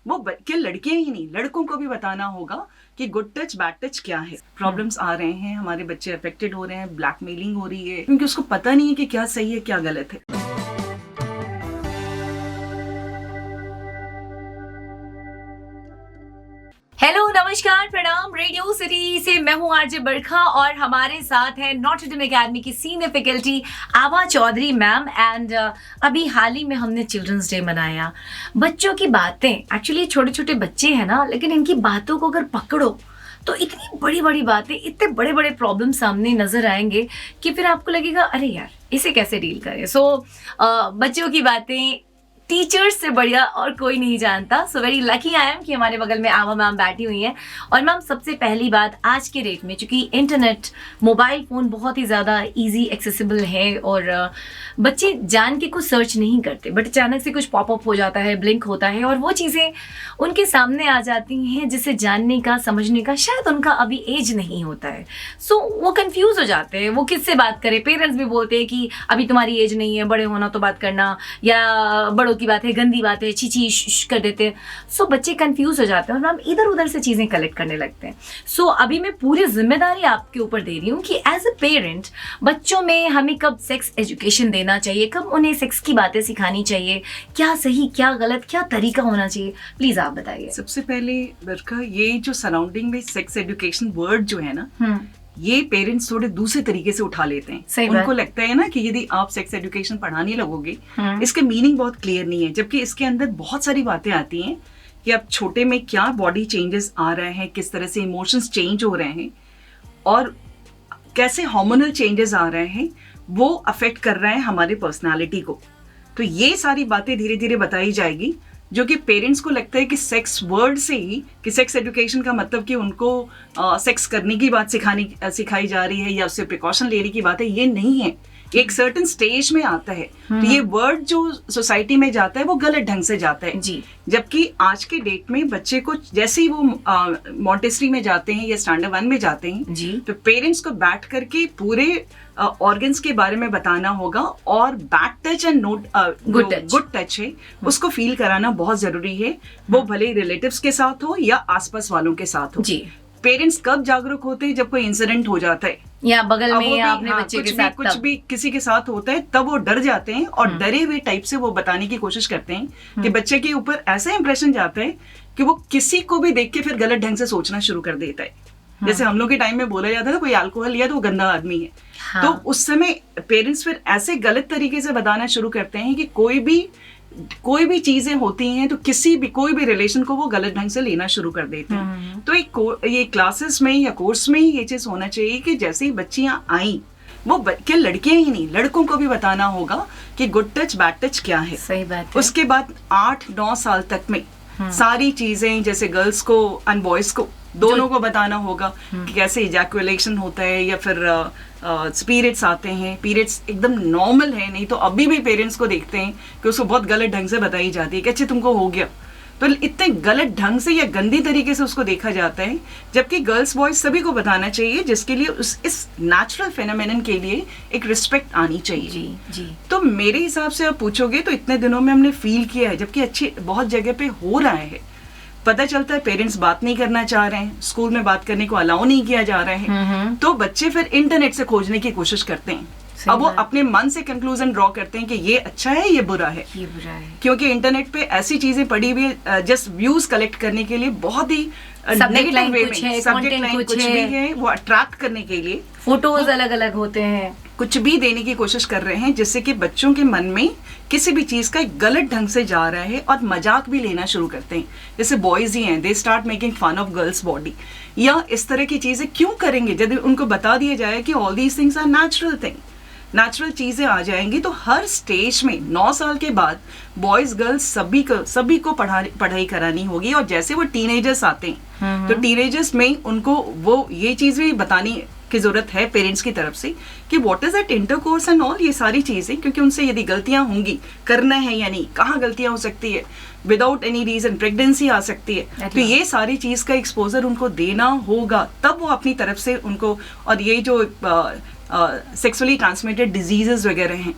कि लड़कियां ही नहीं, लड़कों को भी बताना होगा कि गुड टच बैड टच क्या है। प्रॉब्लम्स आ रहे हैं, हमारे बच्चे अफेक्टेड हो रहे हैं, ब्लैकमेलिंग हो रही है, क्योंकि उसको पता नहीं है कि क्या सही है क्या गलत है। हेलो, नमस्कार, प्रणाम। रेडियो सिटी से मैं हूं आरजे बरखा और हमारे साथ है नॉट डीम एकेडमी की senior faculty Abha Chaudhary ma'am. And अभी हाल ही में हमने चिल्ड्रंस डे मनाया। बच्चों की बातें, एक्चुअली छोटे छोटे बच्चे हैं ना, लेकिन इनकी बातों को अगर पकड़ो तो इतनी बड़ी बड़ी बातें, इतने बड़े बड़े प्रॉब्लम सामने नजर आएंगे कि फिर आपको लगेगा अरे यार इसे कैसे डील करें। सो बच्चों की बातें टीचर्स से बढ़िया और कोई नहीं जानता। So very lucky I am कि हमारे बगल में आभा मैम बैठी हुई हैं। और मैम, सबसे पहली बात, आज के डेट में चूंकि इंटरनेट, मोबाइल फ़ोन बहुत ही ज़्यादा इजी एक्सेसिबल है और बच्चे जान के कुछ सर्च नहीं करते, बट अचानक से कुछ पॉपअप हो जाता है, ब्लिंक होता है और वो चीज़ें उनके सामने आ जाती हैं जिसे जानने का, समझने का शायद उनका अभी एज नहीं होता है। सो वो कंफ्यूज हो जाते हैं, वो किससे बात करें। पेरेंट्स भी बोलते हैं कि अभी तुम्हारी एज नहीं है, बड़े होना तो बात करना, या बड़ों की बात है, गंदी बात है, छी कर देते हैं। सो बच्चे कंफ्यूज हो जाते हैं और मैम इधर उधर से चीजें कलेक्ट करने लगते हैं। सो अभी मैं पूरी जिम्मेदारी आपके ऊपर दे रही हूँ कि एज अ पेरेंट बच्चों में हमें कब सेक्स एजुकेशन देना चाहिए, कब उन्हें सेक्स की बातें सिखानी चाहिए, क्या सही क्या गलत, क्या तरीका होना चाहिए, प्लीज आप बताइए। सबसे पहले बरखा, ये जो सराउंडिंग में सेक्स एजुकेशन वर्ड जो है ना, ये पेरेंट्स थोड़े दूसरे तरीके से उठा लेते हैं। उनको लगता है ना कि यदि आप सेक्स एजुकेशन पढ़ाने लगोगे, इसके मीनिंग बहुत क्लियर नहीं है, जबकि इसके अंदर बहुत सारी बातें आती हैं कि अब छोटे में क्या बॉडी चेंजेस आ रहे हैं, किस तरह से इमोशंस चेंज हो रहे हैं और कैसे हार्मोनल चेंजेस आ रहे हैं, वो अफेक्ट कर रहे हैं हमारी पर्सनालिटी को। तो ये सारी बातें धीरे धीरे बताई जाएगी, जो कि पेरेंट्स को लगता है कि सेक्स वर्ड से ही, कि सेक्स एजुकेशन का मतलब कि उनको सेक्स करने की बात सिखाई जा रही है या उससे प्रिकॉशन लेने की बात है। ये नहीं है, एक सर्टेन स्टेज में आता है। तो ये वर्ड जो सोसाइटी में जाता है वो गलत ढंग से जाता है जी। जबकि आज के डेट में बच्चे को जैसे ही वो मॉन्टेसरी में जाते हैं या स्टैंडर्ड 1 में जाते हैं जी, तो पेरेंट्स को बैठ करके पूरे ऑर्गन्स के बारे में बताना होगा और bad touch and good touch है उसको फील कराना बहुत जरूरी है। वो भले रिलेटिव्स के साथ हो या आसपास वालों के साथ हो जी। पेरेंट्स कब जागरूक होते हैं, जब कोई इंसिडेंट हो जाता है या बगल में या अपने बच्चे के साथ कुछ भी किसी के साथ होता है, तब वो डर जाते हैं और डरे हुए टाइप से वो बताने की कोशिश करते हैं कि बच्चे के ऊपर ऐसा इंप्रेशन जाता है कि वो किसी को भी देख के फिर गलत ढंग से सोचना शुरू कर देता है। जैसे हम लोग के टाइम में बोला जाता था कोई अल्कोहल लिया तो वो गंदा आदमी है। हाँ। तो उस समय पेरेंट्स फिर ऐसे गलत तरीके से बताना शुरू करते हैं कि कोई भी चीजें होती हैं तो कोई भी रिलेशन को वो गलत ढंग से लेना शुरू कर देते हैं। तो ये क्लासेस में या कोर्स में ही ये चीज होना चाहिए कि जैसे ही बच्चियां आई, कि लड़कियां ही नहीं, लड़कों को भी बताना होगा कि गुड टच बैड टच क्या है। सही बात है। उसके बाद 8-9 साल तक में सारी चीजें, जैसे गर्ल्स को एंड बॉयज को दोनों को बताना होगा कि कैसे इजैकुलेशन होता है या फिर पीरियड्स आते हैं। पीरियड्स एकदम नॉर्मल है, नहीं तो अभी भी पेरेंट्स को देखते हैं कि उसको बहुत गलत ढंग से बताई जाती है कि अच्छा तुमको हो गया, तो इतने गलत ढंग से या गंदी तरीके से उसको देखा जाता है। जबकि गर्ल्स बॉयज सभी को बताना चाहिए, जिसके लिए इस नेचुरल फेनोमेनन के लिए एक रिस्पेक्ट आनी चाहिए जी जी। तो मेरे हिसाब से आप पूछोगे तो इतने दिनों में हमने फील किया है, जबकि अच्छी बहुत जगह पे हो रहा है, पता चलता है पेरेंट्स बात नहीं करना चाह रहे हैं, स्कूल में बात करने को अलाउ नहीं किया जा रहा है, तो बच्चे फिर इंटरनेट से खोजने की कोशिश करते हैं। अब वो अपने मन से कंक्लूजन ड्रॉ करते हैं कि ये अच्छा है, ये बुरा है, क्योंकि इंटरनेट पे ऐसी चीजें पड़ी हुई है जस्ट व्यूज कलेक्ट करने के लिए, बहुत ही सब्जेक्ट लाइन कुछ भी है, वो अट्रैक्ट करने के लिए फोटोज अलग अलग होते हैं, कुछ भी देने की कोशिश कर रहे हैं, जिससे कि बच्चों के मन में किसी भी चीज का एक गलत ढंग से जा रहा है और मजाक भी लेना शुरू करते हैं। जैसे बॉयज ही हैं, they start making fun of girls body, या इस तरह की चीजें क्यों करेंगे जब उनको बता दिया जाए कि all these things are natural thing, natural चीजें आ जाएंगी। तो हर स्टेज में 9 साल के बाद बॉयज गर्ल्स सभी को पढ़ाई करानी होगी। और जैसे वो टीनेजर्स आते हैं तो टीनेजर्स में उनको वो ये चीज भी बतानी की जरूरत है पेरेंट्स की तरफ से कि what is that intercourse and all, ये सारी चीजें, क्योंकि उनसे यदि गलतियां होंगी, करना है या नहीं, कहाँ गलतियां हो सकती है, विदाउट एनी रीजन प्रेगनेंसी आ सकती है, तो ये सारी चीज का एक्सपोजर उनको देना होगा, तब वो अपनी तरफ से उनको। और ये जो सेक्सुअली ट्रांसमिटेड डिजीजेस वगैरह हैं,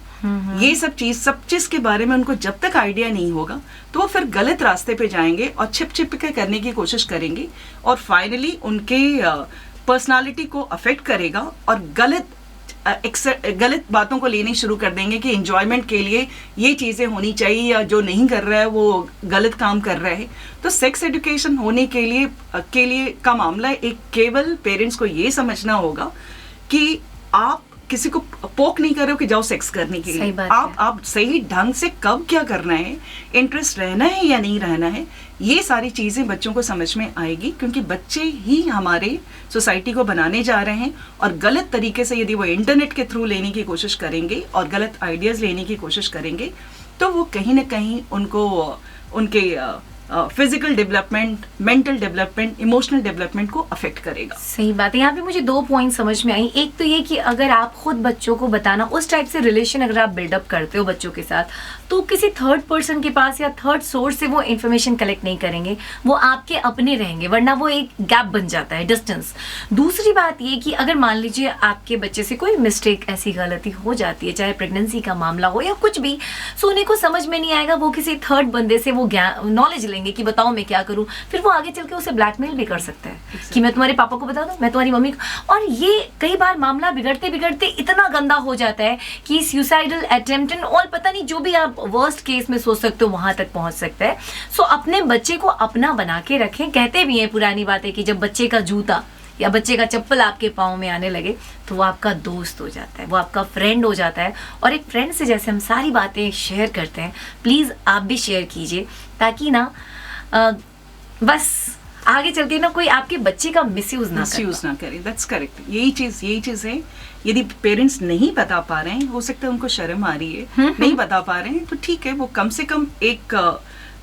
ये सब चीज के बारे में उनको जब तक आइडिया नहीं होगा तो वो फिर गलत रास्ते पे जाएंगे और छिप के करने की कोशिश करेंगे और फाइनली उनके पर्सनालिटी को अफेक्ट करेगा और गलत बातों को लेनी शुरू कर देंगे कि एंजॉयमेंट के लिए ये चीज़ें होनी चाहिए, या जो नहीं कर रहा है वो गलत काम कर रहा है। तो सेक्स एजुकेशन होने के लिए का मामला एक केवल पेरेंट्स को ये समझना होगा कि आप किसी को पोक नहीं कर रहे हो कि जाओ सेक्स करने के लिए। आप सही ढंग से कब क्या करना है, इंटरेस्ट रहना है या नहीं रहना है, ये सारी चीज़ें बच्चों को समझ में आएगी, क्योंकि बच्चे ही हमारे सोसाइटी को बनाने जा रहे हैं। और गलत तरीके से यदि वो इंटरनेट के थ्रू लेने की कोशिश करेंगे और गलत आइडियाज़ लेने की कोशिश करेंगे तो वो कहीं ना कहीं उनको उनके physical development, mental development, emotional development को अफेक्ट करेगा। सही बात है। यहाँ पे मुझे 2 पॉइंट समझ में आई। एक तो ये कि अगर आप खुद बच्चों को बताना, उस टाइप से रिलेशन अगर आप बिल्डअप करते हो बच्चों के साथ, तो किसी थर्ड पर्सन के पास या थर्ड सोर्स से वो इन्फॉर्मेशन कलेक्ट नहीं करेंगे, वो आपके अपने रहेंगे, वरना वो एक गैप बन जाता है, डिस्टेंस। दूसरी बात ये कि अगर मान लीजिए आपके बच्चे से कोई मिस्टेक, ऐसी गलती हो जाती है, चाहे प्रेगनेंसी का मामला हो या कुछ भी, सोने को समझ में नहीं आएगा, वो किसी थर्ड बंदे से वो नॉलेज लेंगे कि बताओ मैं क्या करूं, फिर वो आगे चल के उसे ब्लैकमेल भी कर सकता है कि मैं तुम्हारे पापा को बता दूं, मैं तुम्हारी मम्मी को। और ये कई बार मामला बिगड़ते बिगड़ते इतना गंदा हो जाता है कि सुसाइडल अटेम्प्ट एंड ऑल, पता नहीं जो भी आप वर्स्ट केस में सोच सकते हो वहां तक पहुंच सकता है। सो अपने बच्चे को अपना बना के रखें। कहते भी हैं पुरानी बात है कि जब बच्चे का जूता या बच्चे का चप्पल आपके पाँव में आने लगे तो वो आपका दोस्त हो जाता है, वो आपका फ्रेंड हो जाता है। और एक फ्रेंड से जैसे हम सारी बातें शेयर करते हैं, प्लीज़ आप भी शेयर कीजिए, ताकि ना बस आगे चल के ना कोई आपके बच्चे का मिसयूज ना करे। That's correct. यही चीज़ है। यदि पेरेंट्स नहीं बता पा रहे हैं, हो सकता है उनको शर्म आ रही है, नहीं बता पा रहे हैं, तो ठीक है, वो कम से कम एक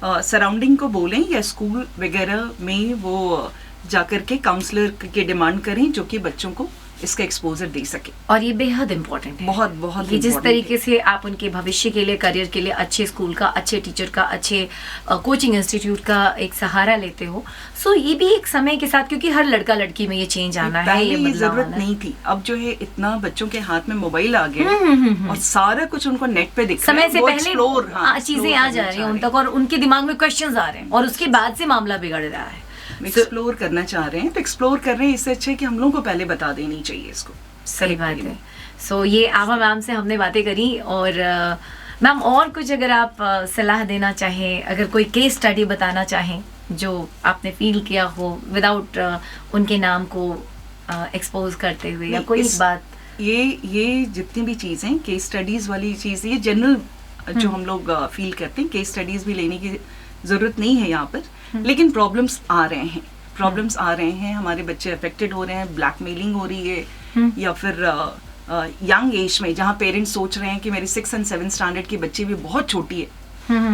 सराउंडिंग को बोलें या स्कूल वगैरह में वो जाकर के काउंसलर की डिमांड करें जो कि बच्चों को इसका एक्सपोजर दे सके। और ये बेहद इंपॉर्टेंट है, बहुत ये जिस तरीके से आप उनके भविष्य के लिए, करियर के लिए अच्छे स्कूल का, अच्छे टीचर का, अच्छे कोचिंग इंस्टीट्यूट का एक सहारा लेते हो। सो ये भी एक समय के साथ, क्योंकि हर लड़का लड़की में ये चेंज आना है, ये जरूरत नहीं थी। अब जो है इतना बच्चों के हाथ में मोबाइल आ गया और सारा कुछ उनको नेट पे दिख रहा है, समय से पहले चीजें आ जा रही है उन तक और उनके दिमाग में क्वेश्चंस आ रहे हैं और उसके बाद से मामला बिगड़ रहा है। एक्सप्लोर करना चाह रहे हैं तो एक्सप्लोर कर रहे हैं, इससे अच्छा है कि हम लोगों को पहले बता देनी चाहिए इसको। सही बात है। सो ये आभा मैम से हमने बातें करी। और मैम और कुछ अगर आप सलाह देना चाहें, अगर कोई केस स्टडी बताना चाहें जो आपने फील किया हो विदाउट उनके नाम को एक्सपोज करते हुए, या कोई बात। ये जितनी भी चीज़ें केस स्टडीज वाली चीज़, ये जनरल जो हम लोग फील करते हैं, केस स्टडीज भी लेने की जरूरत नहीं है यहाँ पर। लेकिन प्रॉब्लम्स आ रहे हैं, हमारे बच्चे अफेक्टेड हो रहे हैं, ब्लैकमेलिंग हो रही है, या फिर यंग एज में जहाँ पेरेंट्स सोच रहे हैं कि मेरी 6 और 7 स्टैंडर्ड की बच्ची भी बहुत छोटी है,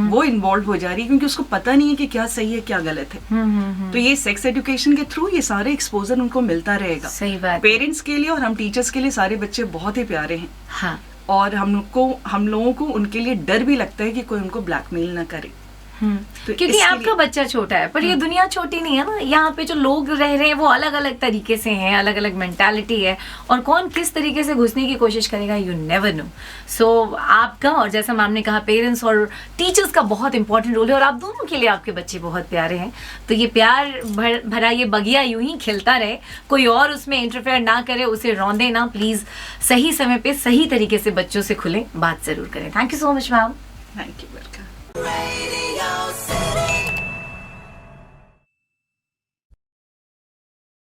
वो इन्वॉल्व हो जा रही है क्योंकि उसको पता नहीं है कि क्या सही है क्या गलत है। तो ये सेक्स एजुकेशन के थ्रू ये सारे एक्सपोजर उनको मिलता रहेगा। सही बात। पेरेंट्स के लिए और हम टीचर्स के लिए सारे बच्चे बहुत ही प्यारे हैं। हाँ। और हम लोगों को उनके लिए डर भी लगता है कि कोई उनको ब्लैकमेल ना करे। तो क्योंकि आपका बच्चा छोटा है, पर ये दुनिया छोटी नहीं है ना। यहाँ पे जो लोग रह रहे हैं वो अलग अलग तरीके से हैं, अलग अलग मेंटालिटी है, और कौन किस तरीके से घुसने की कोशिश करेगा, यू नेवर नो। सो आपका, और जैसा मैम ने कहा, पेरेंट्स और टीचर्स का बहुत इंपॉर्टेंट रोल है, और आप दोनों के लिए आपके बच्चे बहुत प्यारे हैं। तो ये प्यार भरा ये बगिया यूं ही खिलता रहे, कोई और उसमें इंटरफेयर ना करे, उसे रौंदे ना। प्लीज सही समय पे सही तरीके से बच्चों से खुले बात जरूर करें। Thank you so much ma'am. Thank you.